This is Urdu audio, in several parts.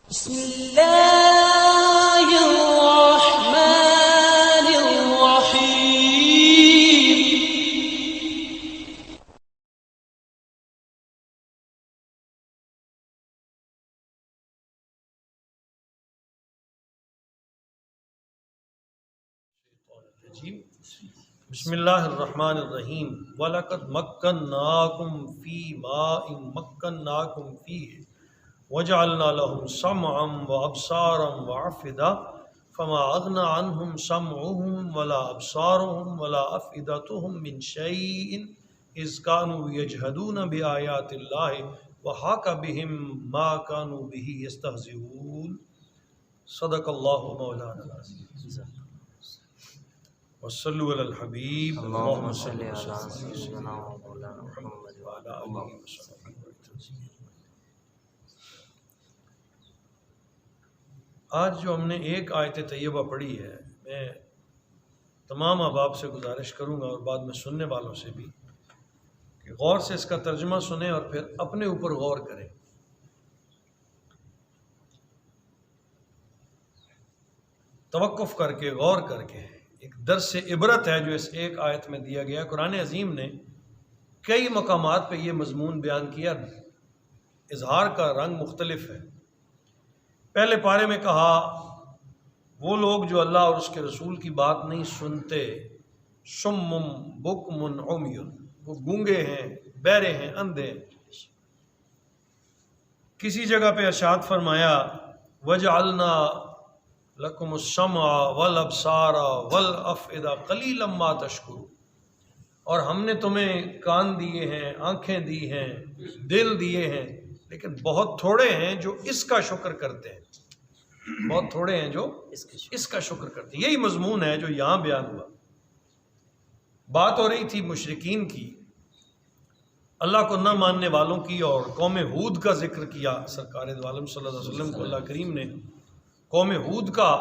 بسم اللہ الرحمن الرحیم۔ بسم اللہ الرحمن الرحیم وَلَقَدْ مَكَّنَّاكُمْ فِي مَاءٍ مَكَّنَّاكُمْ فِيهِ وَجَعَلْنَا لَهُمْ سَمْعًا وَأَبْصَارًا وَأَفْئِدَةً فَمَا أَغْنَى عَنْهُمْ سَمْعُهُمْ وَلَا أَبْصَارُهُمْ وَلَا أَفْئِدَتُهُمْ مِنْ شَيْءٍ إِذْ كَانُوا يَجْحَدُونَ بِآيَاتِ اللَّهِ وَحَاقَ بِهِمْ مَا كَانُوا بِهِ يَسْتَهْزِئُونَ۔ صدق اللہ مولانا العظیم۔ وصلوا علی الحبیب اللهم صل على سيدنا مولانا محمد وعلى آله وصحبه وسلم۔ آج جو ہم نے ایک آیت طیبہ پڑھی ہے، میں تمام احباب سے گزارش کروں گا اور بعد میں سننے والوں سے بھی کہ غور سے اس کا ترجمہ سنیں اور پھر اپنے اوپر غور کریں۔ توقف کر کے، غور کر کے، ایک درس عبرت ہے جو اس ایک آیت میں دیا گیا۔ قرآن عظیم نے کئی مقامات پہ یہ مضمون بیان کیا، اظہار کا رنگ مختلف ہے۔ پہلے پارے میں کہا وہ لوگ جو اللہ اور اس کے رسول کی بات نہیں سنتے، صم بکم عمی، وہ گونگے ہیں، بہرے ہیں، اندھے ہیں۔ کسی جگہ پہ ارشاد فرمایا وجعلنا لکم السمع والابصار والافئدہ قلیلا ما تشکرون، اور ہم نے تمہیں کان دیے ہیں، آنکھیں دی ہیں، دل دیے ہیں، لیکن بہت تھوڑے ہیں جو اس کا شکر کرتے ہیں، بہت تھوڑے ہیں جو اس کا شکر کرتے ہیں۔ یہی مضمون ہے جو یہاں بیان ہوا۔ بات ہو رہی تھی مشرکین کی، اللہ کو نہ ماننے والوں کی، اور قوم ہود کا ذکر کیا۔ سرکار دو عالم صلی اللہ علیہ وسلم کو اللہ کریم نے قوم ہود کا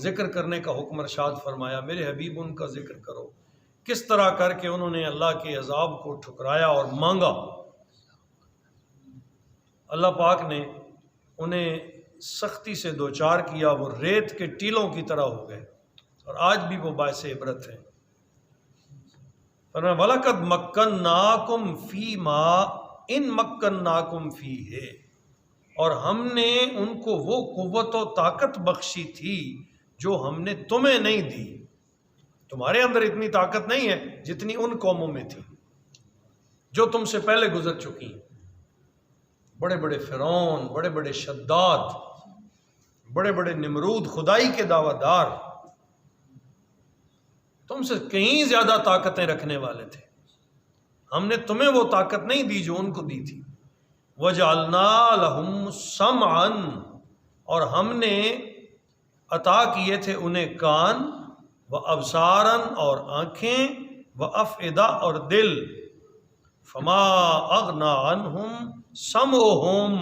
ذکر کرنے کا حکم ارشاد فرمایا، میرے حبیب ان کا ذکر کرو، کس طرح کر کے انہوں نے اللہ کے عذاب کو ٹھکرایا اور مانگا۔ اللہ پاک نے انہیں سختی سے دوچار کیا، وہ ریت کے ٹیلوں کی طرح ہو گئے، اور آج بھی وہ باعث عبرت ہیں۔ فرمایا وَلَقَدْ مَكَّنَّاكُمْ فِي مَا إِن مَكَّنَّاكُمْ فِيهِ، اور ہم نے ان کو وہ قوت و طاقت بخشی تھی جو ہم نے تمہیں نہیں دی۔ تمہارے اندر اتنی طاقت نہیں ہے جتنی ان قوموں میں تھی جو تم سے پہلے گزر چکی ہیں۔ بڑے بڑے فرعون، بڑے بڑے شداد، بڑے بڑے نمرود، خدائی کے دعویٰ دار تم سے کہیں زیادہ طاقتیں رکھنے والے تھے۔ ہم نے تمہیں وہ طاقت نہیں دی جو ان کو دی تھی۔ وَجَعَلْنَا لَهُمْ سَمْعًا، اور ہم نے عطا کیے تھے انہیں کان، وَأَبْصَارًا اور آنکھیں، وَأَفْئِدَةً اور دل۔ فَمَا أَغْنَى عَنْهُمْ سَمْعُهُمْ،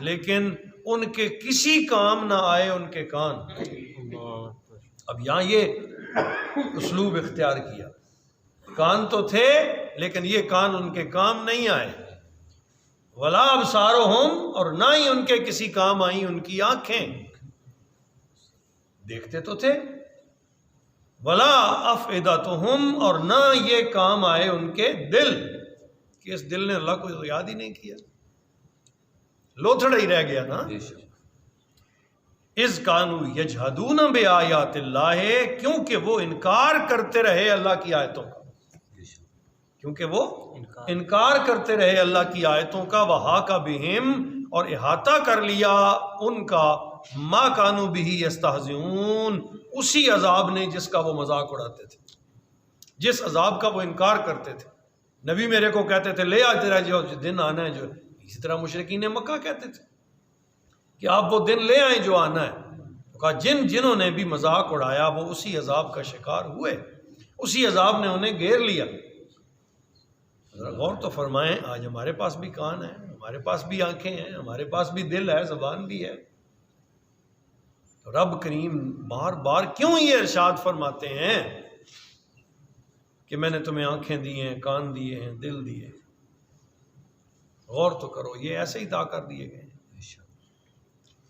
لیکن ان کے کسی کام نہ آئے ان کے کان۔ اب یہاں یہ اسلوب اختیار کیا، کان تو تھے لیکن یہ کان ان کے کام نہیں آئے۔ ولا ابصارہم، اور نہ ہی ان کے کسی کام آئیں ان کی آنکھیں، دیکھتے تو تھے۔ ولا افئدتہم، اور نہ یہ کام آئے ان کے دل، کہ اس دل نے اللہ کو یاد ہی نہیں کیا، لوتھڑا ہی رہ گیا نا۔ اذ کانوا یجحدون بآیات اللہ، کیونکہ وہ انکار کرتے رہے اللہ کی آیتوں کا، کیونکہ وہ انکار کرتے رہے اللہ کی آیتوں کا۔ وحاق بہم، اور احاطہ کر لیا ان کا، ما کانوا بہ یستہزئون، اسی عذاب نے جس کا وہ مذاق اڑاتے تھے، جس عذاب کا وہ انکار کرتے تھے۔ نبی میرے کو کہتے تھے لے آ تیرا جو دن آنا ہے، جو اسی طرح مشرکین مکہ کہتے تھے کہ آپ وہ دن لے آئیں جو آنا ہے۔ تو کہا جنہوں نے بھی مذاق اڑایا وہ اسی عذاب کا شکار ہوئے، اسی عذاب نے انہیں گھیر لیا۔ ذرا غور تو فرمائیں، آج ہمارے پاس بھی کان ہے، ہمارے پاس بھی آنکھیں ہیں، ہمارے پاس بھی دل ہے، زبان بھی ہے، تو رب کریم بار بار کیوں یہ ارشاد فرماتے ہیں کہ میں نے تمہیں آنکھیں دی ہیں، کان دیے ہیں، دل دیے ہیں؟ غور تو کرو، یہ ایسے ہی عطا کر دیے گئے ہیں۔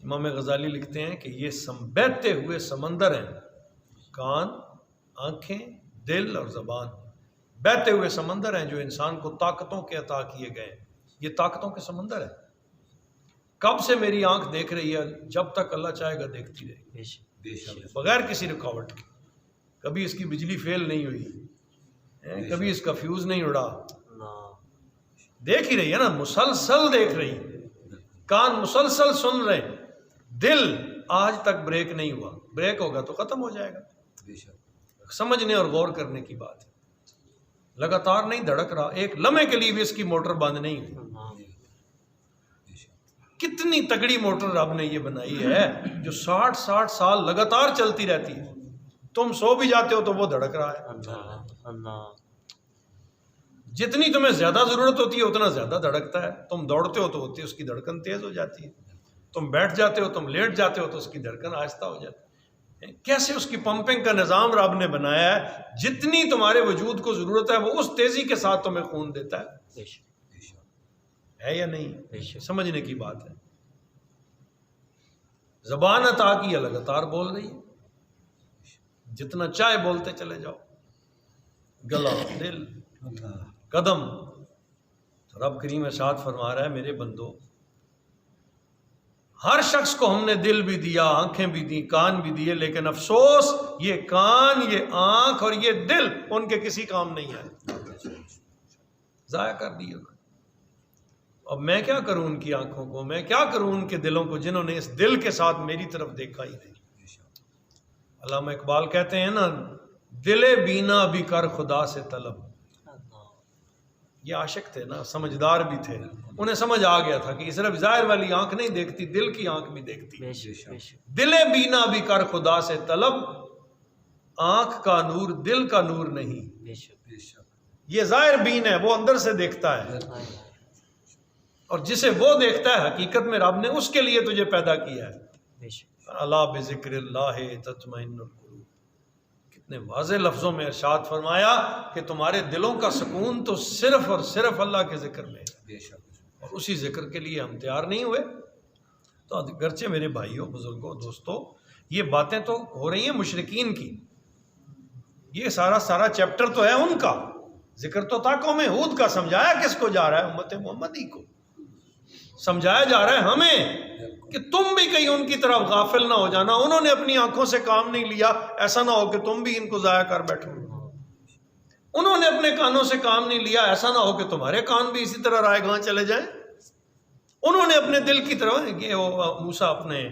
امام غزالی لکھتے ہیں کہ یہ بہتے ہوئے سمندر ہیں، کان، آنکھیں، دل اور زبان، بہتے ہوئے سمندر ہیں جو انسان کو طاقتوں کے عطا کیے گئے. یہ طاقتوں کے سمندر ہے. کب سے میری آنکھ دیکھ رہی ہے؟ جب تک اللہ چاہے گا دیکھتی رہے گی، بغیر کسی رکاوٹ کے. کبھی اس کی بجلی فیل نہیں ہوئی، کبھی اس کا فیوز نہیں اڑا، دیکھ ہی رہی ہے نا، مسلسل دیکھ رہی ہے، کان مسلسل سن رہے ہیں، دل آج تک بریک نہیں ہوا. بریک ہوگا تو ختم ہو جائے گا. سمجھنے اور غور کرنے کی بات ہے. لگاتار نہیں دھڑک رہا، ایک لمحے کے لیے بھی اس کی موٹر بند نہیں ہوئی. کتنی تگڑی موٹر رب نے یہ بنائی ہے جو 60 سال لگاتار چلتی رہتی ہے. تم سو بھی جاتے ہو تو وہ دھڑک رہا ہے. جتنی تمہیں زیادہ ضرورت ہوتی ہے اتنا زیادہ دھڑکتا ہے. تم دوڑتے ہو تو ہوتی ہے اس کی دھڑکن تیز ہو جاتی ہے. تم بیٹھ جاتے ہو، تم لیٹ جاتے ہو تو اس کی دھڑکن آہستہ ہو جاتی ہے. کیسے اس کی پمپنگ کا نظام رب نے بنایا ہے. جتنی تمہارے وجود کو ضرورت ہے وہ اس تیزی کے ساتھ تمہیں خون دیتا ہے یا نہیں؟ سمجھنے کی بات ہے. زبان عطا کی ہے، لگاتار بول رہی ہے، جتنا چاہے بولتے چلے جاؤ. گلا، دل، قدم. رب کریم ارشاد فرما رہا ہے میرے بندو، ہر شخص کو ہم نے دل بھی دیا، آنکھیں بھی دی، کان بھی دیے، لیکن افسوس یہ کان، یہ آنکھ اور یہ دل ان کے کسی کام نہیں آئے، ضائع کر دیے. اب میں کیا کروں ان کی آنکھوں کو، میں کیا کروں ان کے دلوں کو جنہوں نے اس دل کے ساتھ میری طرف دیکھا ہی نہیں. علامہ اقبال کہتے ہیں نا، دل بینا بھی کر خدا سے طلب. یہ عاشق تھے نا، سمجھدار بھی تھے. انہیں سمجھ آ گیا تھا کہ صرف ظاہر والی آنکھ نہیں دیکھتی، دل کی آنکھ بھی دیکھتی. دل بینا بھی کر خدا سے طلب، آنکھ کا نور دل کا نور نہیں. یہ ظاہر بین ہے، وہ اندر سے دیکھتا ہے، اور جسے وہ دیکھتا ہے حقیقت میں رب نے اس کے لیے تجھے پیدا کیا ہے. الا بذکر اللہ تطمئن القلوب. کتنے واضح لفظوں میں ارشاد فرمایا کہ تمہارے دلوں کا سکون تو صرف اور صرف اللہ کے ذکر میں ہے، اور اسی ذکر کے لیے ہم تیار نہیں ہوئے. تو اگرچہ میرے بھائیوں، بزرگوں، دوستوں، یہ باتیں تو ہو رہی ہیں مشرکین کی. یہ سارا چیپٹر تو ہے ان کا. ذکر تو تھا قوم ہود کا. سمجھایا کس کو جا رہا ہے؟ امت محمدی کو سمجھایا جا رہا ہے ہمیں کہ تم بھی کہیں ان کی طرف غافل نہ ہو جانا. انہوں نے اپنی آنکھوں سے کام نہیں لیا، ایسا نہ ہو کہ تم بھی ان کو ضائع کر بیٹھو. انہوں نے اپنے کانوں سے کام نہیں لیا، ایسا نہ ہو کہ تمہارے کان بھی اسی طرح رائے گاں چلے جائیں. انہوں نے اپنے دل کی طرف، یہ موسیٰ اپنے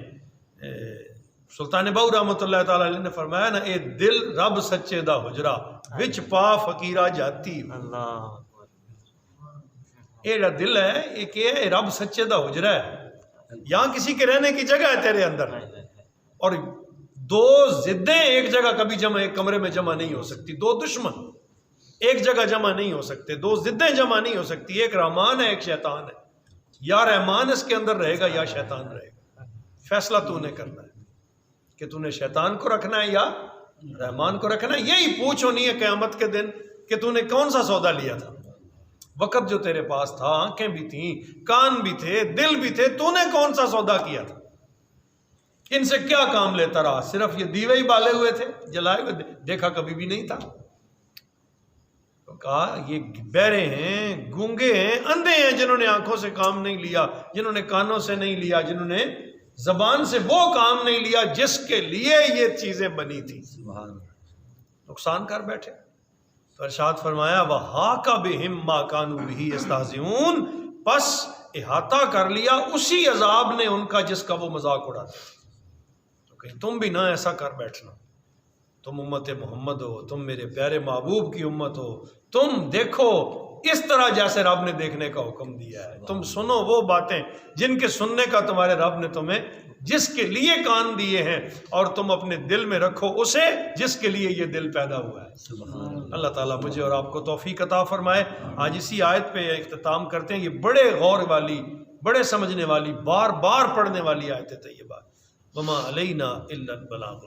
سلطان بہو رحمۃ اللہ تعالی علیہ نے فرمایا نا، اے دل رب سچے دا حجرا وچ پا فقیرہ جاتی. یہ جو دل ہے ایک یہ رب سچے دا حجرا ہے. یہاں کسی کے رہنے کی جگہ ہے تیرے اندر، اور دو ضدیں ایک جگہ کبھی جمع، ایک کمرے میں جمع نہیں ہو سکتی. دو دشمن ایک جگہ جمع نہیں ہو سکتے، دو ضدیں جمع نہیں ہو سکتی. ایک رحمان ہے، ایک شیطان ہے. یا رحمان اس کے اندر رہے گا یا شیطان رہے گا. فیصلہ تو نے کرنا ہے کہ تو نے شیطان کو رکھنا ہے یا رحمان کو رکھنا ہے. یہی پوچھ ہونی ہے قیامت کے دن کہ تو نے کون سا سودا لیا تھا. وقت جو تیرے پاس تھا، آنکھیں بھی تھیں، کان بھی تھے، دل بھی تھے، تو نے کون سا سودا کیا تھا؟ ان سے کیا کام لیتا رہا؟ صرف یہ دیوے ہی بالے ہوئے تھے، جلائے ہوئے، دیکھا کبھی بھی نہیں تھا. تو کہا یہ بہرے ہیں، گونگے ہیں، اندھے ہیں، جنہوں نے آنکھوں سے کام نہیں لیا، جنہوں نے کانوں سے نہیں لیا، جنہوں نے زبان سے وہ کام نہیں لیا جس کے لیے یہ چیزیں بنی تھی. نقصان کر بیٹھے. تو ارشاد فرمایا وَحَاقَ بِهِمْ مَا كَانُوا بِهِ يَسْتَهْزِئُونَ. پس احاطہ کر لیا اسی عذاب نے ان کا جس کا وہ مذاق اڑاتے. تو کہیں تم بھی نہ ایسا کر بیٹھنا. تم امت محمد ہو، تم میرے پیارے محبوب کی امت ہو. تم دیکھو اس طرح جیسے رب نے دیکھنے کا حکم دیا ہے. تم سنو وہ باتیں جن کے سننے کا تمہارے رب نے تمہیں جس کے لیے کان دیے ہیں، اور تم اپنے دل میں رکھو اسے جس کے لیے یہ دل پیدا ہوا ہے. اللہ تعالیٰ مجھے اور آپ کو توفیق عطا فرمائے. آج اسی آیت پہ اختتام کرتے ہیں. یہ بڑے غور والی، بڑے سمجھنے والی، بار بار پڑھنے والی آیت طیبہ. وما علینا الا البلاغ.